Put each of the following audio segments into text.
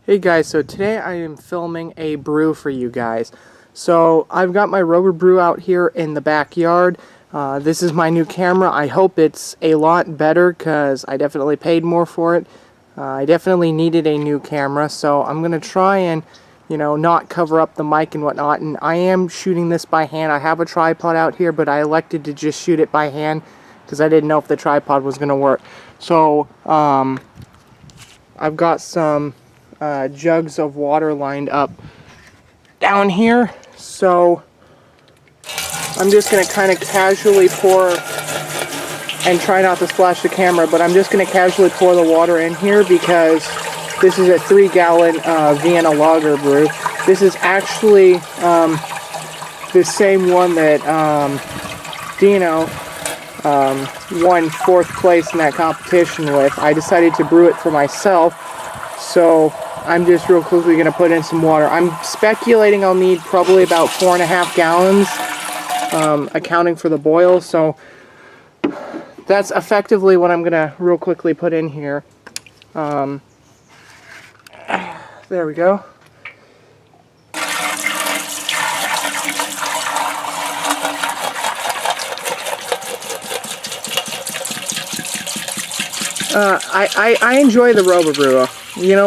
Hey guys, so today I am filming a brew for you guys. So I've got my rubber brew out here in the backyard. This is my new camera. I hope it's a lot better because I definitely paid more for it. I definitely needed a new camera, so I'm going to try and, not cover up the mic and whatnot. And I am shooting this by hand. I have a tripod out here, but I elected to just shoot it by hand because I didn't know if the tripod was going to work. So I've got some jugs of water lined up down here, so I'm just going to kind of casually pour, and try not to splash the camera, but I'm just going to casually pour the water in here because this is a 3-gallon Vienna lager brew. This is actually the same one that Dino won 4th place in that competition with. I decided to brew it for myself, so I'm just real quickly going to put in some water. I'm speculating I'll need probably about 4.5 gallons, accounting for the boil, so that's effectively what I'm going to real quickly put in here. There we go. I enjoy the rubber brew.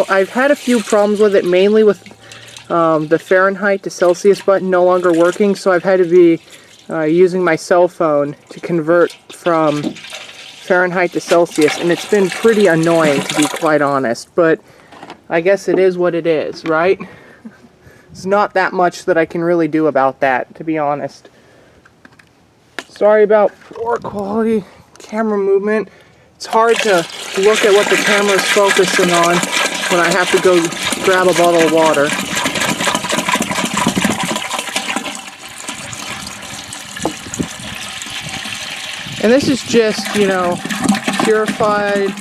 I've had a few problems with it, mainly with the Fahrenheit to Celsius button no longer working, so I've had to be using my cell phone to convert from Fahrenheit to Celsius, and it's been pretty annoying, to be quite honest, but I guess it is what it is, right? It's not that much that I can really do about that, to be honest. Sorry about poor quality camera movement. It's hard to look at what the camera is focusing on when I have to go grab a bottle of water. And this is just, purified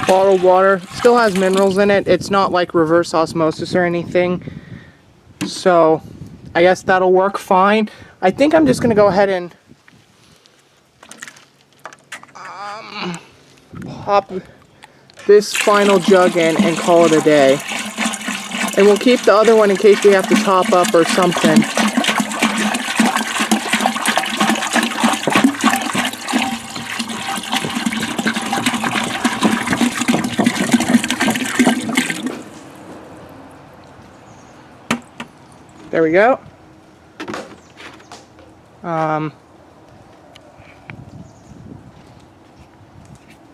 bottled water. Still has minerals in it. It's not like reverse osmosis or anything. So, I guess that'll work fine. I think I'm just going to go ahead and pop this final jug in and call it a day. And we'll keep the other one in case we have to top up or something. There we go.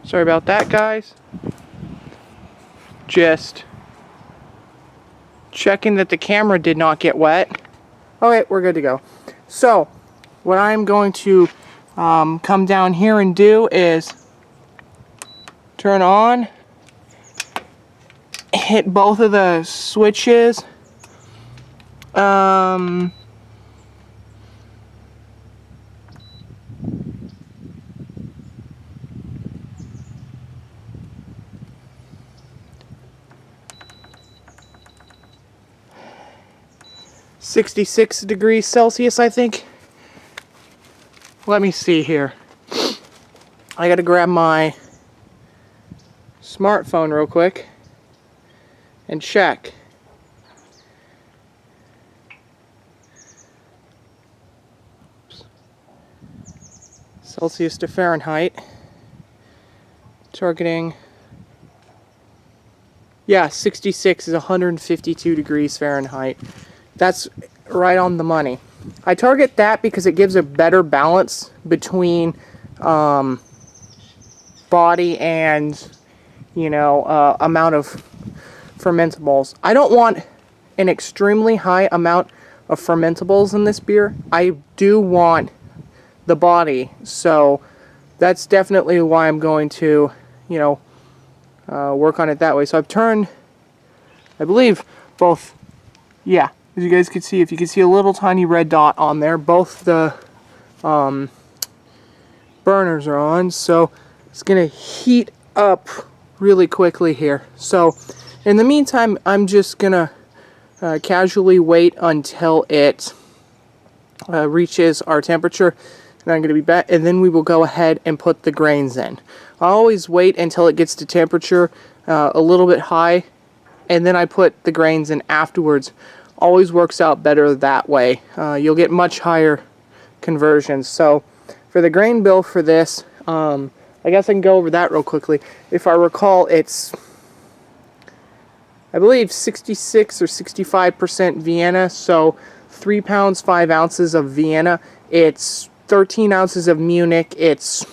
Sorry about that, guys. Just checking that the camera did not get wet. Okay, we're good to go. So, what I'm going to come down here and do is turn on, hit both of the switches. 66 degrees Celsius, I think. Let me see here. I gotta grab my smartphone real quick and check. Celsius to Fahrenheit. Targeting. Yeah, 66 is 152 degrees Fahrenheit. That's right on the money. I target that because it gives a better balance between body and, amount of fermentables. I don't want an extremely high amount of fermentables in this beer. I do want the body, so that's definitely why I'm going to, work on it that way. So I've turned, I believe, both, yeah, as you guys can see, if you can see a little tiny red dot on there, both the burners are on, so it's going to heat up really quickly here. So in the meantime, I'm just going to casually wait until it reaches our temperature, and I'm going to be back, and then we will go ahead and put the grains in. I always wait until it gets to temperature a little bit high and then I put the grains in afterwards. Always works out better that way. You'll get much higher conversions. So for the grain bill for this, I guess I can go over that real quickly. If I recall, it's, I believe, 66 or 65% Vienna, so 3 pounds, 5 ounces of Vienna. It's 13 ounces of Munich. It's,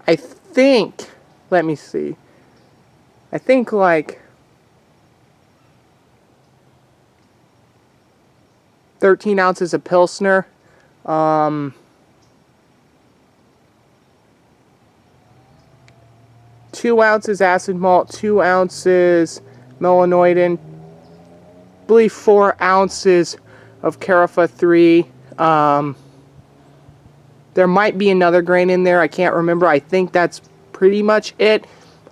I think, let me see, I think like 13 ounces of Pilsner. 2 ounces acid malt, 2 ounces melanoidin, I believe 4 ounces of Carafa 3. There might be another grain in there, I can't remember. I think that's pretty much it.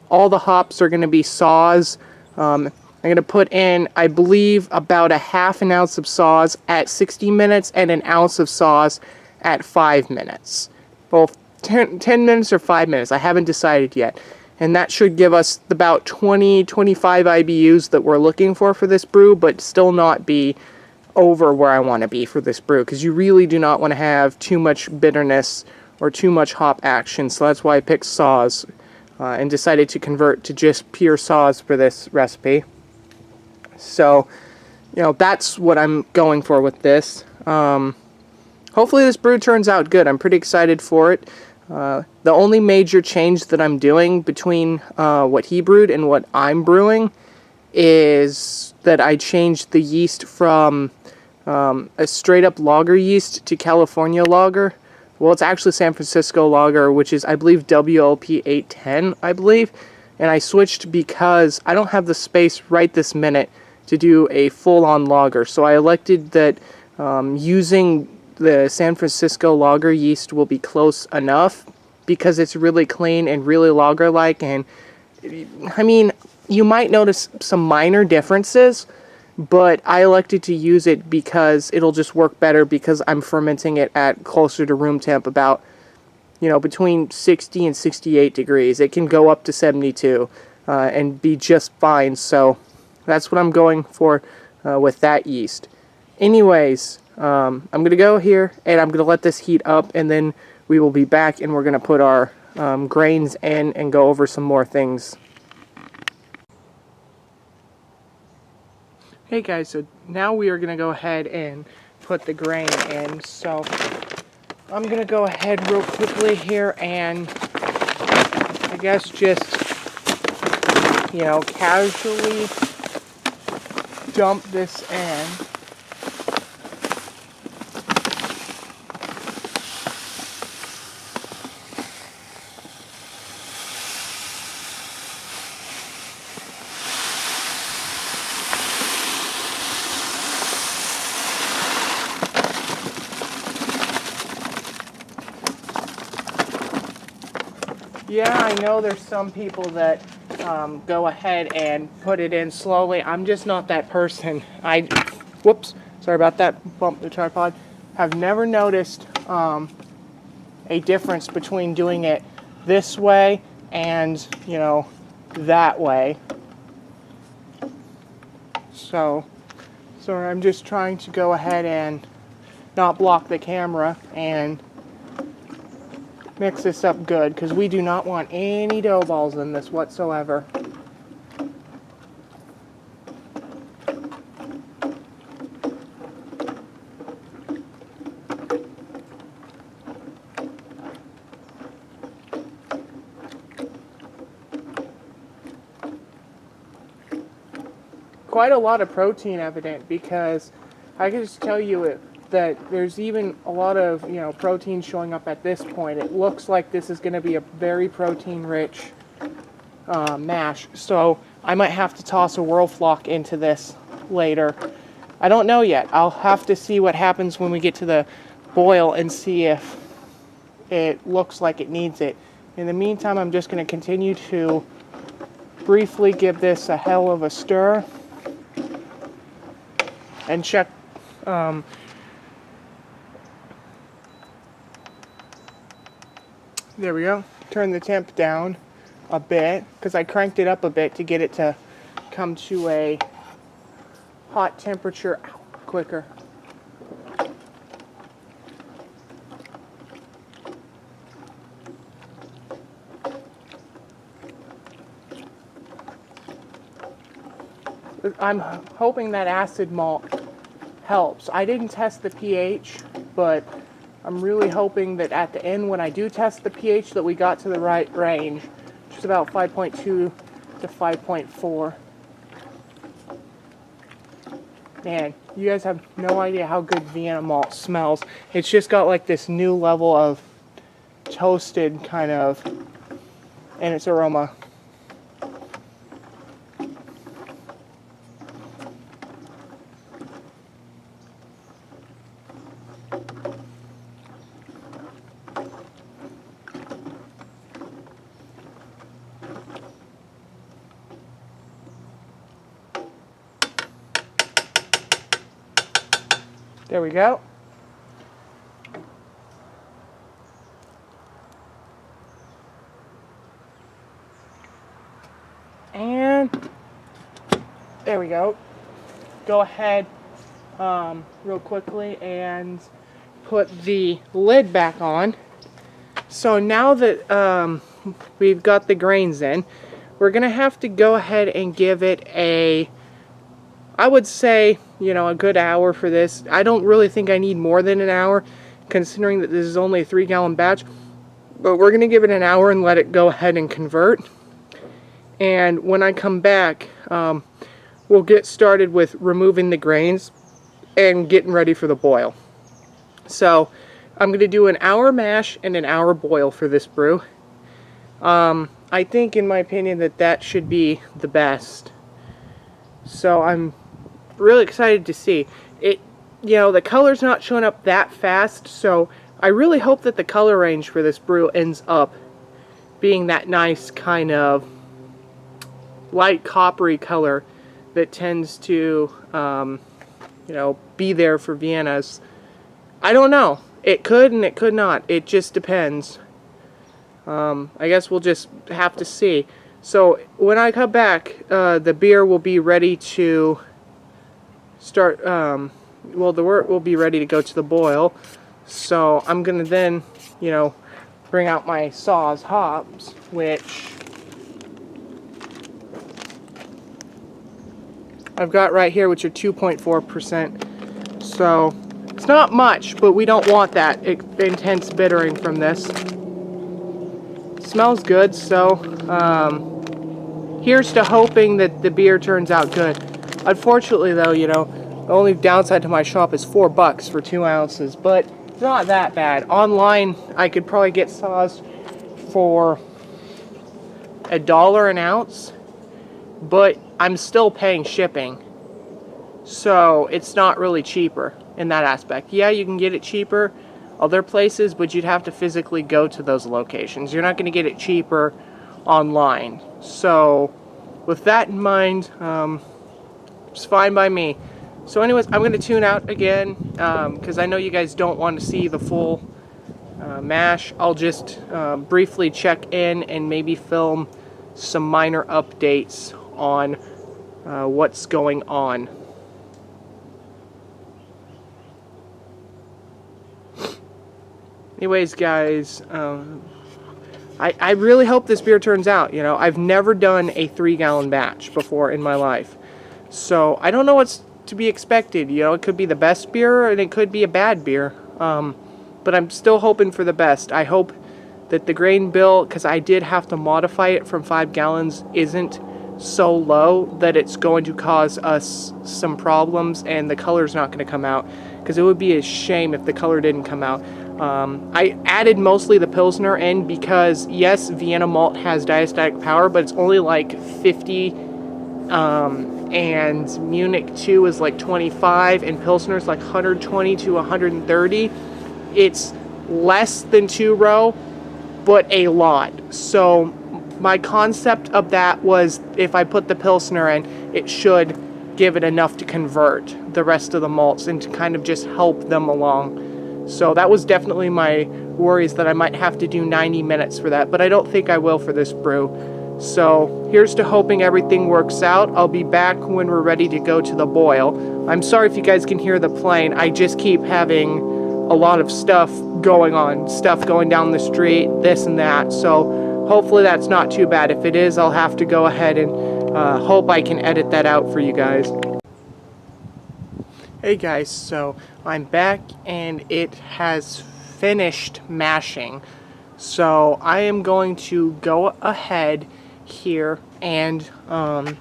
All the hops are going to be saws. I'm going to put in, I believe, about a half an ounce of saws at 60 minutes and an ounce of saws at 5 minutes. Both 10 minutes or 5 minutes, I haven't decided yet. And that should give us about 20-25 IBUs that we're looking for this brew, but still not be over where I want to be for this brew, because you really do not want to have too much bitterness or too much hop action. So that's why I picked saws and decided to convert to just pure saws for this recipe. So, you know, that's what I'm going for with this. Hopefully this brew turns out good. I'm pretty excited for it. The only major change that I'm doing between what he brewed and what I'm brewing is that I changed the yeast from a straight up lager yeast to California lager. Well, it's actually San Francisco lager, which is, I believe, WLP 810, I believe. And I switched because I don't have the space right this minute to do a full-on lager. So I elected that using the San Francisco lager yeast will be close enough because it's really clean and really lager-like. And I mean, you might notice some minor differences, but I elected to use it because it'll just work better because I'm fermenting it at closer to room temp, about, you know, between 60 and 68 degrees. It can go up to 72 and be just fine. So that's what I'm going for with that yeast. Anyways, I'm going to go here and I'm going to let this heat up, and then we will be back and we're going to put our grains in and go over some more things. Hey guys, so now we are going to go ahead and put the grain in. So I'm going to go ahead real quickly here and I guess just, you know, casually dump this in. Yeah, I know there's some people that go ahead and put it in slowly. I'm just not that person. Whoops, sorry about that, bump the tripod. Have never noticed a difference between doing it this way and, you know, that way. So I'm just trying to go ahead and not block the camera and mix this up good, because we do not want any dough balls in this whatsoever. Quite a lot of protein evident, because I can just tell you that there's even a lot of, you know, protein showing up at this point. It looks like this is going to be a very protein-rich mash, so I might have to toss a whirlflock into this later. I don't know yet. I'll have to see what happens when we get to the boil and see if it looks like it needs it. In the meantime, I'm just going to continue to briefly give this a hell of a stir and check. There we go. Turn the temp down a bit, because I cranked it up a bit to get it to come to a hot temperature quicker. I'm hoping that acid malt helps. I didn't test the pH, but I'm really hoping that at the end when I do test the pH that we got to the right range, which is about 5.2 to 5.4. Man, you guys have no idea how good Vienna malt smells. It's just got like this new level of toasted kind of in its aroma. There we go. And there we go. Go ahead real quickly and put the lid back on. So now that we've got the grains in, we're going to have to go ahead and give it a, I would say, you know, a good hour for this. I don't really think I need more than an hour, considering that this is only a 3-gallon batch. But we're going to give it an hour and let it go ahead and convert. And when I come back, we'll get started with removing the grains and getting ready for the boil. So I'm going to do an hour mash and an hour boil for this brew. I think, in my opinion, that should be the best. So I'm really excited to see it. You know, the color's not showing up that fast, so I really hope that the color range for this brew ends up being that nice kind of light coppery color that tends to you know, be there for Viennas. I don't know, it could and it could not, it just depends. I guess we'll just have to see. So when I come back, the beer will be ready to start, well, the wort will be ready to go to the boil. So I'm going to then, you know, bring out my Saaz hops, which I've got right here, which are 2.4%. So it's not much, but we don't want that intense bittering from this. It smells good, so here's to hoping that the beer turns out good. Unfortunately, though, you know, the only downside to my shop is $4 for 2 ounces, but it's not that bad. Online, I could probably get Saaz for $1 an ounce, but I'm still paying shipping, so it's not really cheaper in that aspect. Yeah, you can get it cheaper other places, but you'd have to physically go to those locations. You're not going to get it cheaper online. So with that in mind, it's fine by me. So anyways, I'm going to tune out again because I know you guys don't want to see the full mash. I'll just briefly check in and maybe film some minor updates on what's going on. Anyways, guys, I really hope this beer turns out. You know, I've never done a 3-gallon batch before in my life, so I don't know what's to be expected. You know, it could be the best beer and it could be a bad beer, but I'm still hoping for the best. I hope that the grain bill, because I did have to modify it from 5 gallons, isn't so low that it's going to cause us some problems and the color's not going to come out, because it would be a shame if the color didn't come out. I added mostly the Pilsner in because, yes, Vienna malt has diastatic power, but it's only like 50, and Munich 2 is like 25, and Pilsner is like 120 to 130. It's less than 2-row, but a lot. So my concept of that was, if I put the Pilsner in, it should give it enough to convert the rest of the malts and to kind of just help them along. So that was definitely my worries, that I might have to do 90 minutes for that, but I don't think I will for this brew. So here's to hoping everything works out. I'll be back when we're ready to go to the boil. I'm sorry if you guys can hear the plane. I just keep having a lot of stuff going on. Stuff going down the street, this and that. So hopefully that's not too bad. If it is, I'll have to go ahead and hope I can edit that out for you guys. Hey guys, so I'm back and it has finished mashing. So I am going to go ahead here and sorry,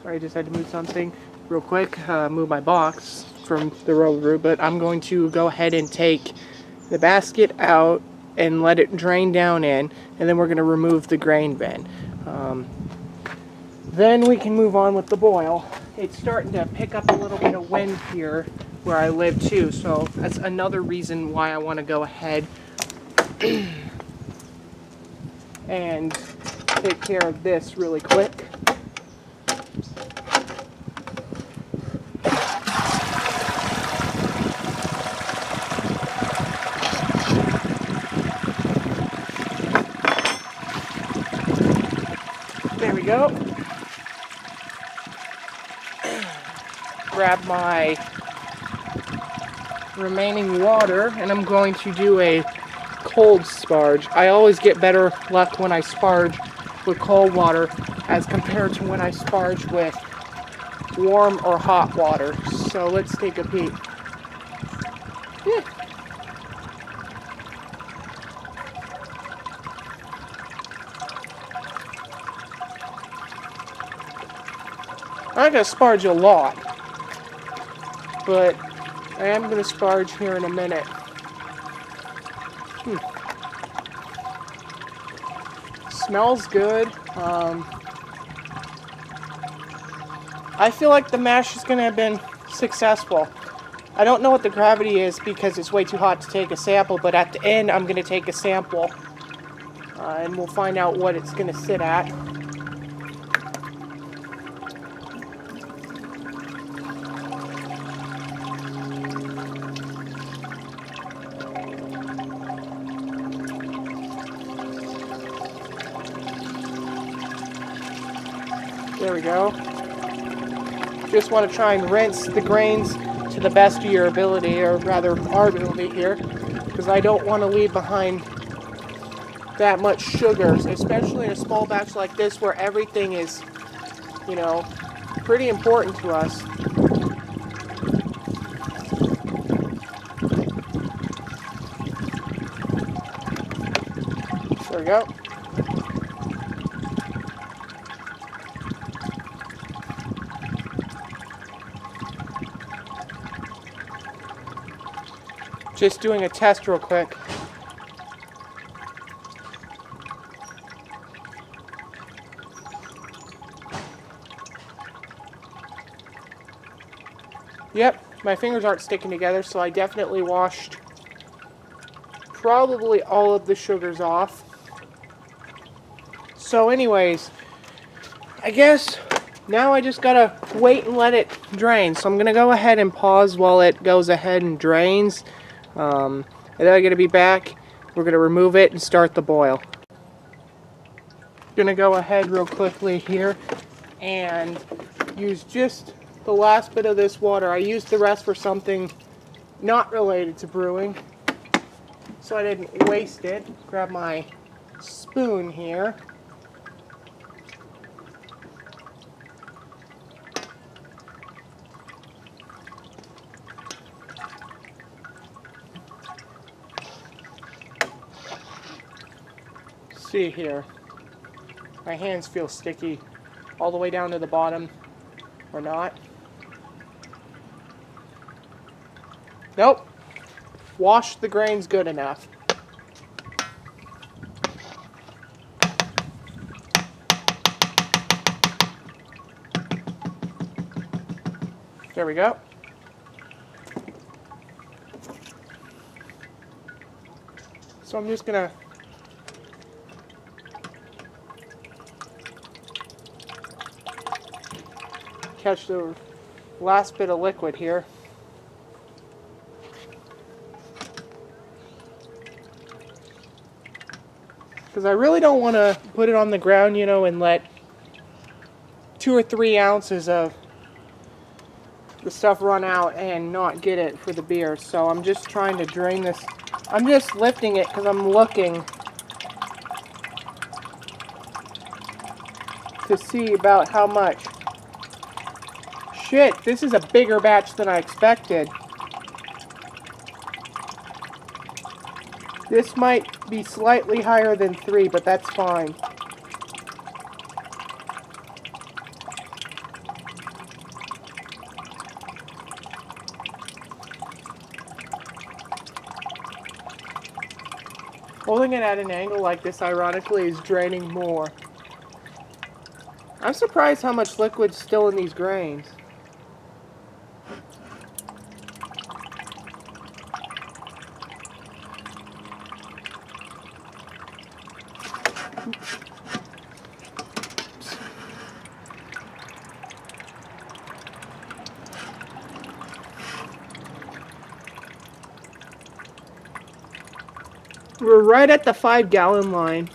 I just had to move something real quick, move my box from the Brew, but I'm going to go ahead and take the basket out and let it drain down in, and then we're going to remove the grain bin. Then we can move on with the boil. It's starting to pick up a little bit of wind here where I live too, so that's another reason why I want to go ahead and take care of this really quick. There we go. Grab my remaining water, and I'm going to do a cold sparge. I always get better luck when I sparge with cold water as compared to when I sparge with warm or hot water. So let's take a peek. I'm not going to sparge a lot, but I am going to sparge here in a minute. Smells good. I feel like the mash is going to have been successful. I don't know what the gravity is because it's way too hot to take a sample, but at the end I'm going to take a sample and we'll find out what it's going to sit at. There we go. Just want to try and rinse the grains to the best of your ability, or rather our ability here, because I don't want to leave behind that much sugars, especially in a small batch like this where everything is, you know, pretty important to us. There we go. Just doing a test real quick. Yep, my fingers aren't sticking together, so I definitely washed probably all of the sugars off. So anyways, I guess now I just gotta wait and let it drain. So I'm gonna go ahead and pause while it goes ahead and drains. And then I'm going to be back. We're going to remove it and start the boil. Going to go ahead real quickly here and use just the last bit of this water. I used the rest for something not related to brewing, so I didn't waste it. Grab my spoon here. See here, my hands feel sticky all the way down to the bottom, or not. Nope, wash the grains good enough. There we go. So I'm just gonna catch the last bit of liquid here. Because I really don't want to put it on the ground, you know, and let 2 or 3 ounces of the stuff run out and not get it for the beer. So I'm just trying to drain this. I'm just lifting it because I'm looking to see about how much. Shit, this is a bigger batch than I expected. This might be slightly higher than 3, but that's fine. Holding it at an angle like this, ironically, is draining more. I'm surprised how much liquid's still in these grains. We're right at the 5-gallon line.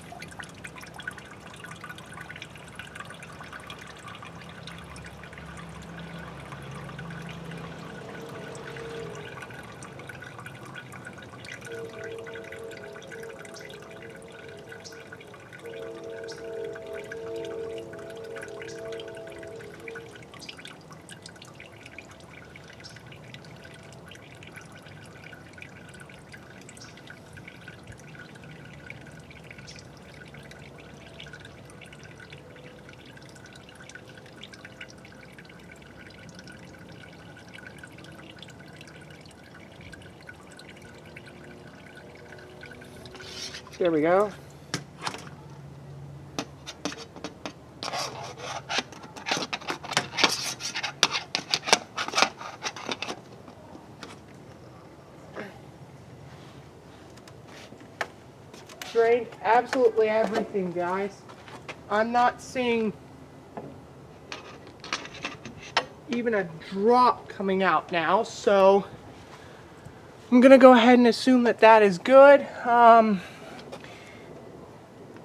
There we go. Drained absolutely everything, guys. I'm not seeing even a drop coming out now, so I'm gonna go ahead and assume that that is good.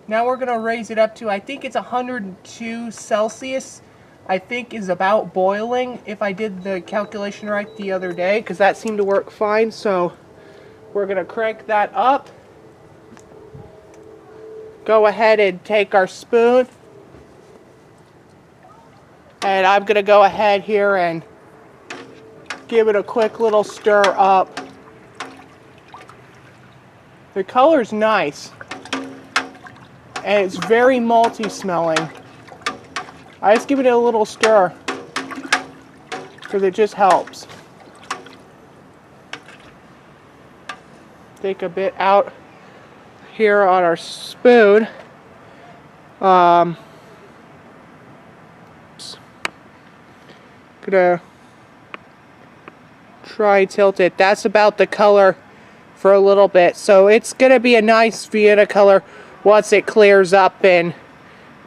Now we're gonna raise it up to, I think it's 102 Celsius. I think is about boiling, if I did the calculation right the other day, because that seemed to work fine. So we're gonna crank that up. Go ahead and take our spoon, and I'm gonna go ahead here and give it a quick little stir up. The color's nice, and it's very malty smelling. I just give it a little stir because it just helps. Take a bit out here on our spoon. Gonna try tilt it. That's about the color for a little bit. So it's gonna be a nice Vienna color once it clears up and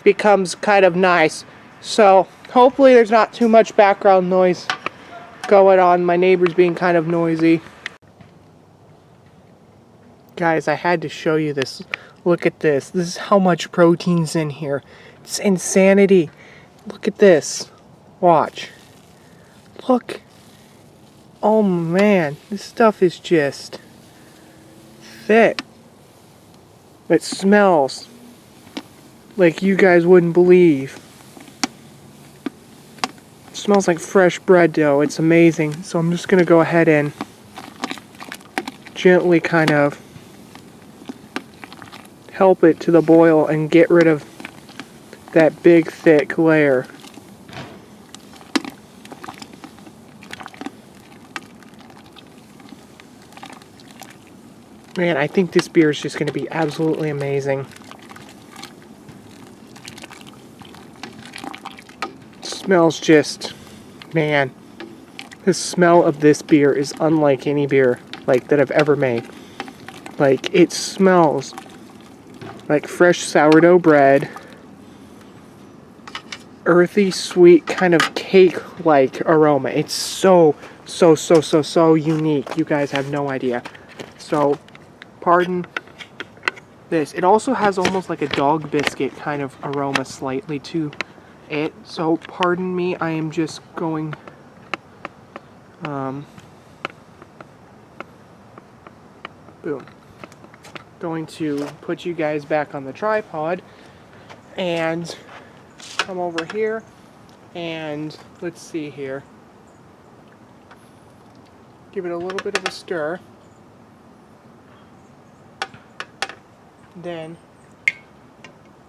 becomes kind of nice. So hopefully there's not too much background noise going on. My neighbor's being kind of noisy. Guys, I had to show you this. Look at this. This is how much protein's in here. It's insanity. Look at this. Watch. Look. Oh man, this stuff is just thick. It smells like you guys wouldn't believe. It smells like fresh bread dough. It's amazing. So I'm just gonna go ahead and gently kind of help it to the boil and get rid of that big thick layer. Man, I think this beer is just going to be absolutely amazing. It smells just, man, the smell of this beer is unlike any beer like that I've ever made. Like, it smells like fresh sourdough bread, earthy, sweet, kind of cake-like aroma. It's so unique. You guys have no idea. So, pardon this. It also has almost like a dog biscuit kind of aroma slightly to it. So pardon me, I am just going... boom. Going to put you guys back on the tripod and come over here and let's see here. Give it a little bit of a stir. Then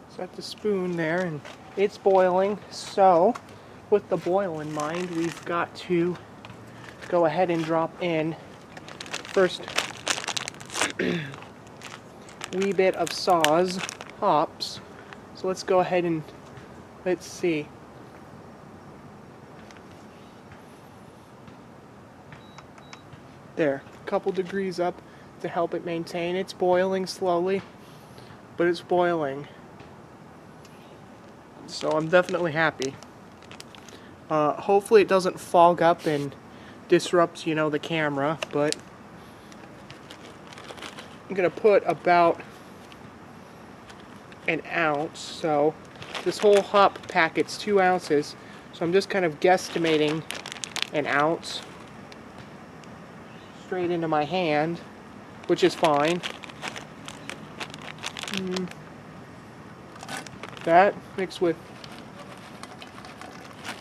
set the spoon there, and it's boiling. So with the boil in mind, we've got to go ahead and drop in first wee bit of Saaz hops. So let's go ahead and let's see. There, a couple degrees up to help it maintain. It's boiling slowly, but it's boiling. So I'm definitely happy. Hopefully it doesn't fog up and disrupt, you know, the camera, but I'm gonna put about an ounce. So this whole hop packet's 2 ounces, so I'm just kind of guesstimating an ounce straight into my hand, which is fine. That mixed with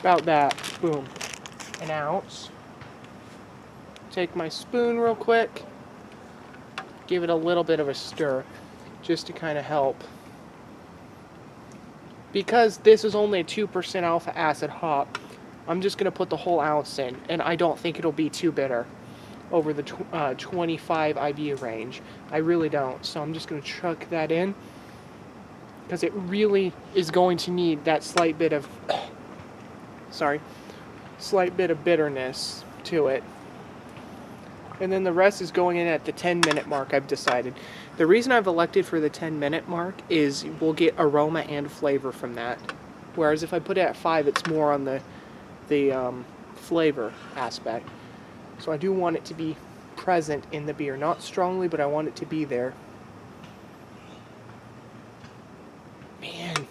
about that, boom, an ounce. Take my spoon real quick, give it a little bit of a stir just to kind of help. Because this is only a 2% alpha acid hop, I'm just going to put the whole ounce in, and I don't think it'll be too bitter over the 25 IBU range. I really don't. So I'm just going to chuck that in, because it really is going to need that slight bit of slight bit of bitterness to it. And then the rest is going in at the 10-minute mark, I've decided. The reason I've elected for the 10-minute mark is we'll get aroma and flavor from that. Whereas if I put it at 5, it's more on the flavor aspect. So I do want it to be present in the beer. Not strongly, but I want it to be there. Man.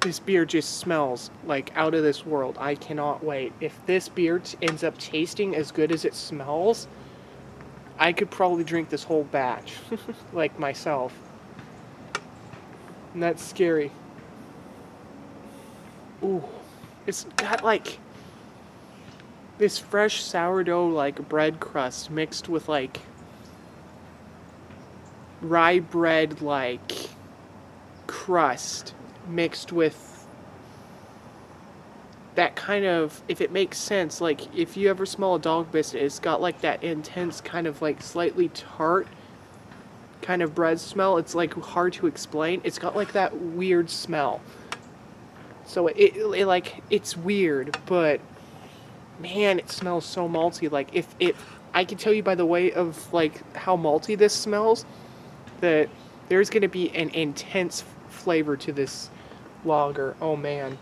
This beer just smells like out of this world. I cannot wait. If this beer ends up tasting as good as it smells, I could probably drink this whole batch. Like myself. And that's scary. Ooh. It's got like this fresh sourdough like bread crust mixed with like rye bread like crust mixed with that kind of, if it makes sense, like if you ever smell a dog biscuit, it's got like that intense kind of like slightly tart kind of bread smell. It's like hard to explain. It's got like that weird smell. So it like, it's weird, but man, it smells so malty. Like if I can tell you by the way of like how malty this smells, that there's going to be an intense flavor to this lager. Oh man.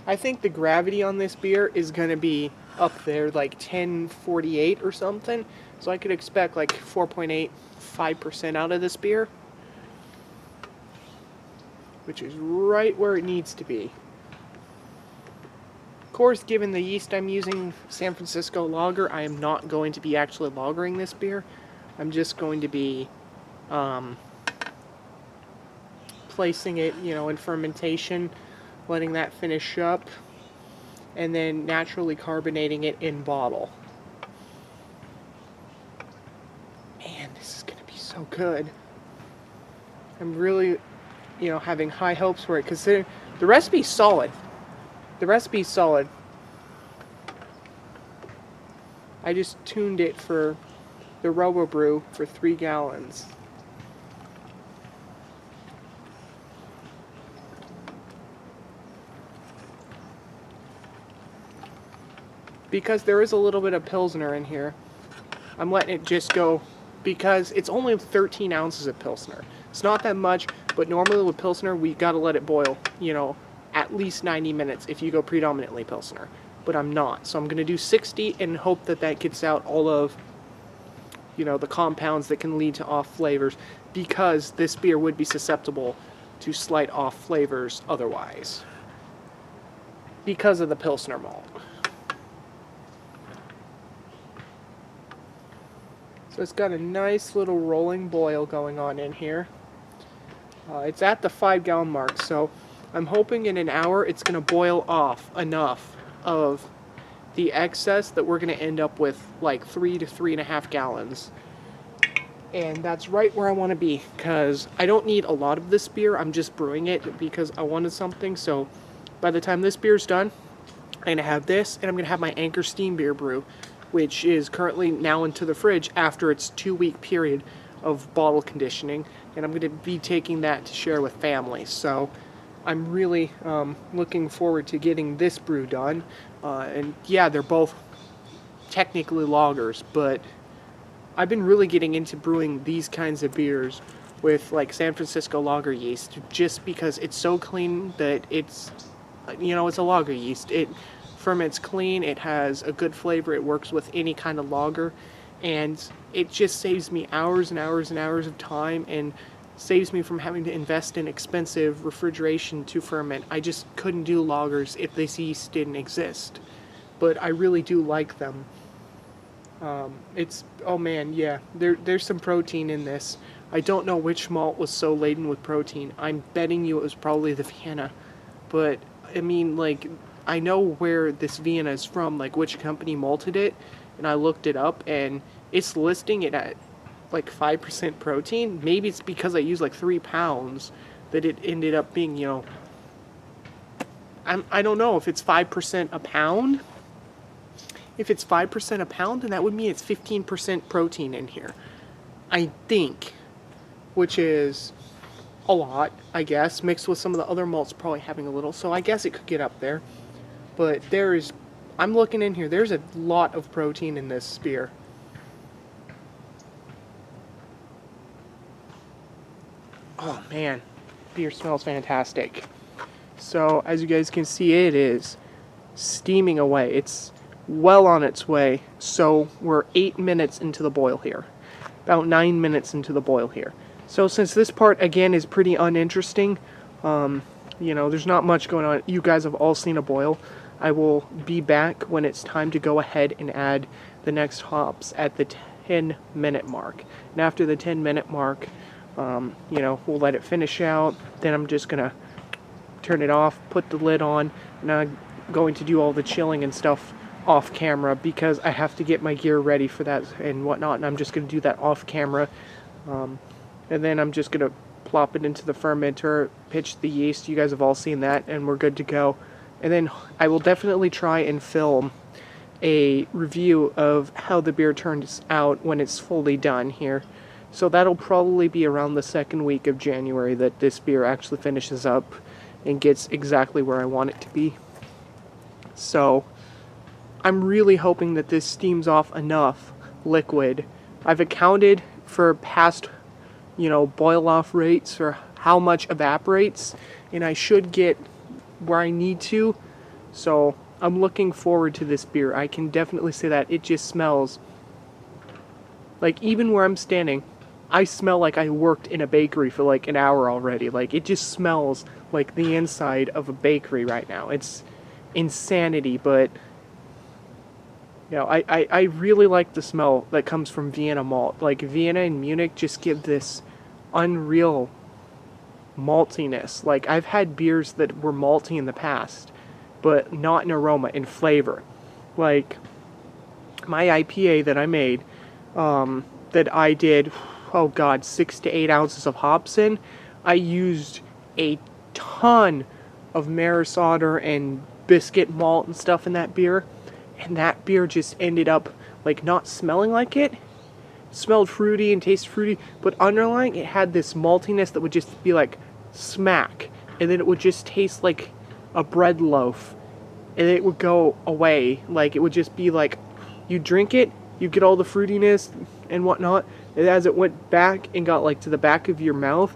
I think the gravity on this beer is going to be up there, like 1048 or something. So I could expect like 4.85% out of this beer, which is right where it needs to be. Of course, given the yeast I'm using, San Francisco lager, I am not going to be actually lagering this beer. I'm just going to be placing it, you know, in fermentation, letting that finish up, and then naturally carbonating it in bottle. Man, this is going to be so good. I'm really, you know, having high hopes for it, because the recipe's solid. The recipe's solid. I just tuned it for the Brew for 3 gallons. Because there is a little bit of Pilsner in here, I'm letting it just go, because it's only 13 ounces of Pilsner. It's not that much, but normally with Pilsner, we gotta let it boil, you know, at least 90 minutes if you go predominantly Pilsner. but I'm not. So I'm going to do 60 and hope that that gets out all of, you know, the compounds that can lead to off flavors, because this beer would be susceptible to slight off flavors otherwise because of the Pilsner malt. So it's got a nice little rolling boil going on in here. It's at the 5-gallon mark, so I'm hoping in an hour it's going to boil off enough of the excess that we're going to end up with like 3 to 3.5 gallons. And that's right where I want to be, because I don't need a lot of this beer. I'm just brewing it because I wanted something. So by the time this beer's done, I'm going to have this, and I'm going to have my Anchor Steam Beer Brew, which is currently now into the fridge after its 2-week period of bottle conditioning. And I'm going to be taking that to share with family. So I'm really looking forward to getting this brew done. And yeah, they're both technically lagers, but I've been really getting into brewing these kinds of beers with like San Francisco lager yeast, just because it's so clean that it's, you know, it's a lager yeast. It ferments clean, it has a good flavor, it works with any kind of lager, and it just saves me hours and hours and hours of time, and saves me from having to invest in expensive refrigeration to ferment. I just couldn't do lagers if this yeast didn't exist, but I really do like them. It's, oh man, yeah, there's some protein in this. I don't know which malt was so laden with protein. I'm betting you it was probably the Vienna, but I mean, like, I know where this Vienna is from, like which company malted it, and I looked it up, and it's listing it at like 5% protein. Maybe it's because I used like 3 pounds that it ended up being, you know, I don't know if it's 5% a pound. If it's 5% a pound, then that would mean it's 15% protein in here, I think, which is a lot, I guess, mixed with some of the other malts probably having a little, so I guess it could get up there. But there is, I'm looking in here, there's a lot of protein in this beer. Oh man, beer smells fantastic. So as you guys can see, it is steaming away. It's well on its way. So we're 8 minutes into the boil here, about 9 minutes into the boil here. So since this part again is pretty uninteresting, you know, there's not much going on. You guys have all seen a boil. I will be back when it's time to go ahead and add the next hops at the 10-minute mark. And after the 10-minute mark, you know, we'll let it finish out. Then I'm just gonna turn it off, put the lid on, and I'm going to do all the chilling and stuff off camera, because I have to get my gear ready for that and whatnot, and I'm just going to do that off camera. And then I'm just going to plop it into the fermenter, pitch the yeast. You guys have all seen that, and we're good to go. And then I will definitely try and film a review of how the beer turns out when it's fully done here. So that'll probably be around the 2nd week of January that this beer actually finishes up and gets exactly where I want it to be. So I'm really hoping that this steams off enough liquid. I've accounted for past, you know, boil off rates or how much evaporates, and I should get where I need to. So I'm looking forward to this beer. I can definitely say that. It just smells like, even where I'm standing, I smell like I worked in a bakery for like an hour already. Like, it just smells like the inside of a bakery right now. It's insanity, but you know, I really like the smell that comes from Vienna malt. Like, Vienna and Munich just give this unreal maltiness. Like, I've had beers that were malty in the past, but not in aroma, in flavor. Like, my IPA that I made, that I did, oh god, 6 to 8 ounces of hops in, I used a ton of Maris Otter and biscuit malt and stuff in that beer. And that beer just ended up, like, not smelling like it. It smelled fruity and tasted fruity, but underlying it had this maltiness that would just be like smack. And then it would just taste like a bread loaf. And it would go away. Like, it would just be like, you drink it, you get all the fruitiness and whatnot. And as it went back and got, like, to the back of your mouth,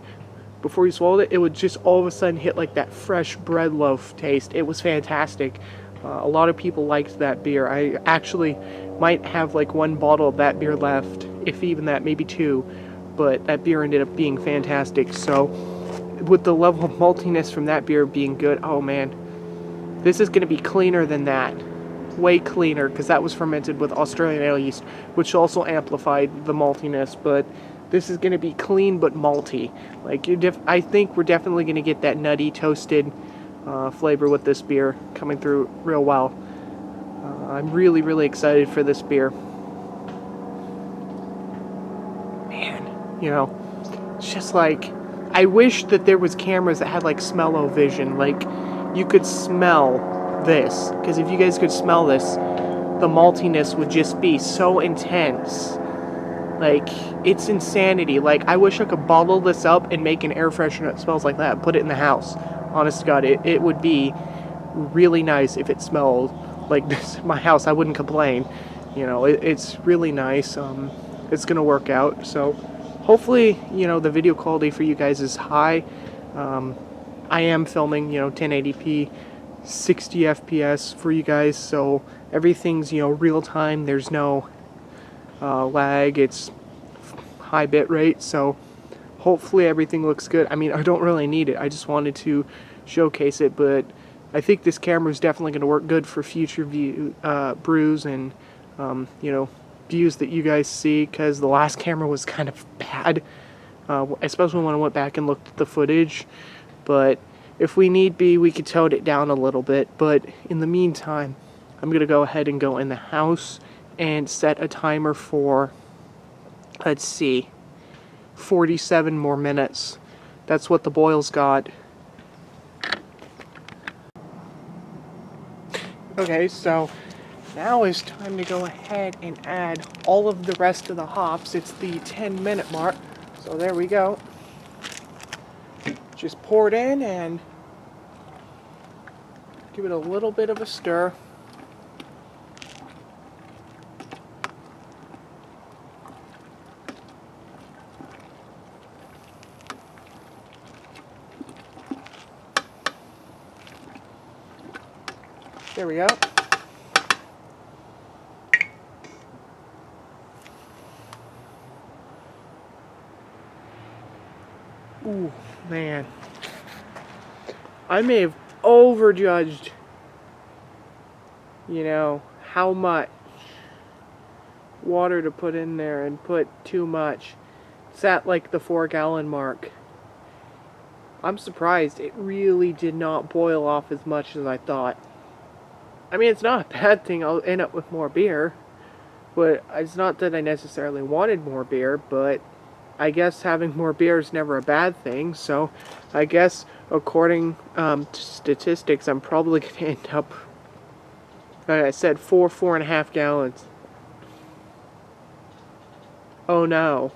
before you swallowed it, it would just all of a sudden hit like that fresh bread loaf taste. It was fantastic. A lot of people liked that beer. I actually might have like one bottle of that beer left, if even that, maybe two, but that beer ended up being fantastic. So with the level of maltiness from that beer being good, oh man, this is going to be cleaner than that. Way cleaner, because that was fermented with Australian ale yeast, which also amplified the maltiness, but this is going to be clean but malty. Like, I think we're definitely going to get that nutty, toasted flavor with this beer coming through real well. I'm really, really excited for this beer. Man, you know, it's just like, I wish that there was cameras that had like smell-o-vision, like you could smell this, because if you guys could smell this, the maltiness would just be so intense. Like, it's insanity. Like, I wish I could bottle this up and make an air freshener that smells like that and put it in the house. Honest to God, it would be really nice if it smelled like this in my house. I wouldn't complain. You know, it's really nice. It's gonna work out. So hopefully, you know, the video quality for you guys is high. I am filming, you know, 1080p, 60 FPS for you guys, so everything's, you know, real time. There's no lag. It's high bit rate, so hopefully everything looks good. I mean, I don't really need it. I just wanted to showcase it, but I think this camera is definitely going to work good for future brews and you know, views that you guys see, because the last camera was kind of bad, especially when I went back and looked at the footage. But if we need be, we could tone it down a little bit. But in the meantime, I'm going to go ahead and go in the house and set a timer for, let's see, 47 more minutes. That's what the boil's got. Okay, so now is time to go ahead and add all of the rest of the hops. It's the 10-minute mark. So there we go. Just pour it in and give it a little bit of a stir. There we go. Ooh, man. I may have overjudged, you know, how much water to put in there and put too much. It's at like the 4-gallon mark. I'm surprised it really did not boil off as much as I thought. I mean, it's not a bad thing. I'll end up with more beer, but it's not that I necessarily wanted more beer, but I guess having more beer is never a bad thing. So I guess according to statistics, I'm probably going to end up, like I said, 4.5 gallons. Oh no.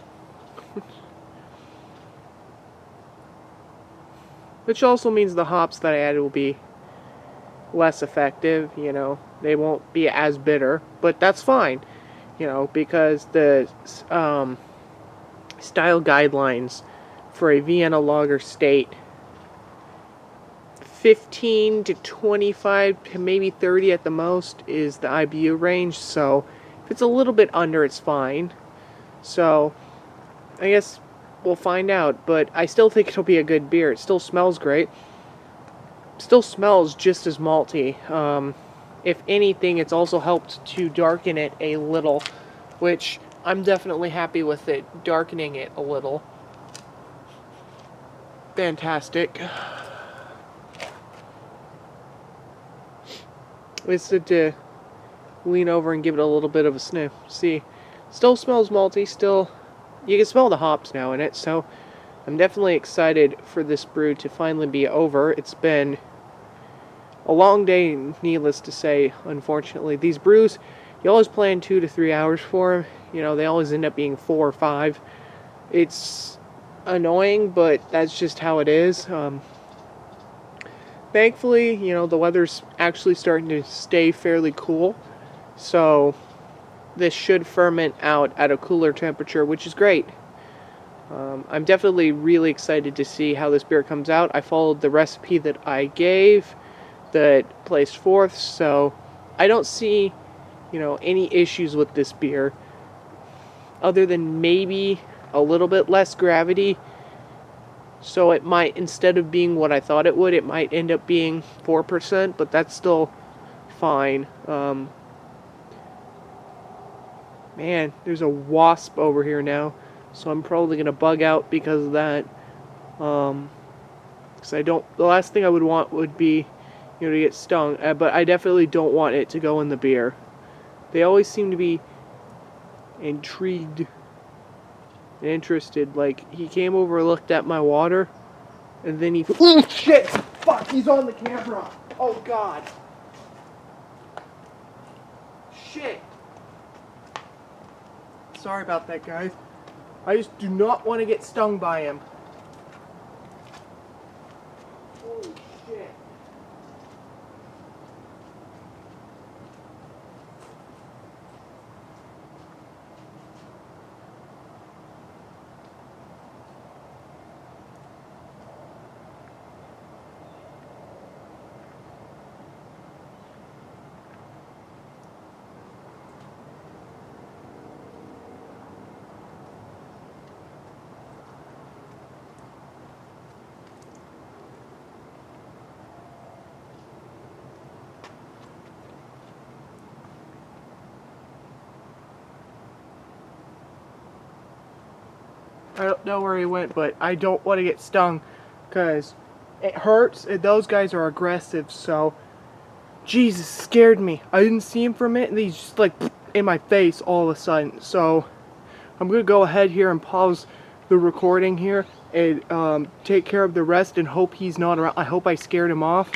Which also means the hops that I added will be less effective, you know. They won't be as bitter, but that's fine, you know, because the style guidelines for a Vienna lager state 15 to 25 to maybe 30 at the most is the IBU range. So if it's a little bit under, it's fine. So I guess we'll find out, but I still think it'll be a good beer. It still smells great. Still smells just as malty. If anything, it's also helped to darken it a little, which I'm definitely happy with it, darkening it a little. Fantastic. It's good to lean over and give it a little bit of a sniff. See, still smells malty, still, you can smell the hops now in it, so I'm definitely excited for this brew to finally be over. It's been a long day, needless to say, unfortunately. These brews, you always plan 2 to 3 hours for them. You know, they always end up being 4 or 5. It's annoying, but that's just how it is. Thankfully, you know, the weather's actually starting to stay fairly cool, so this should ferment out at a cooler temperature, which is great. I'm definitely really excited to see how this beer comes out. I followed the recipe that I gave that placed fourth, so I don't see, any issues with this beer, other than maybe a little bit less gravity. So it might, instead of being what I thought it would, it might end up being 4%, but that's still fine. Man, there's a wasp over here now, so I'm probably going to bug out because of that. Because the last thing I would want would be, to get stung, but I definitely don't want it to go in the beer. They always seem to be intrigued and interested. Like, he came over, looked at my water, and then he... Oh, shit! Fuck, he's on the camera! Oh, God. Shit. Sorry about that, guys. I just do not want to get stung by him. Holy shit. I don't know where he went, but I don't want to get stung because it hurts and those guys are aggressive, so Jesus, scared me. I didn't see him for a minute and he's just like in my face all of a sudden. So I'm going to go ahead here and pause the recording here and take care of the rest and hope he's not around. I hope I scared him off.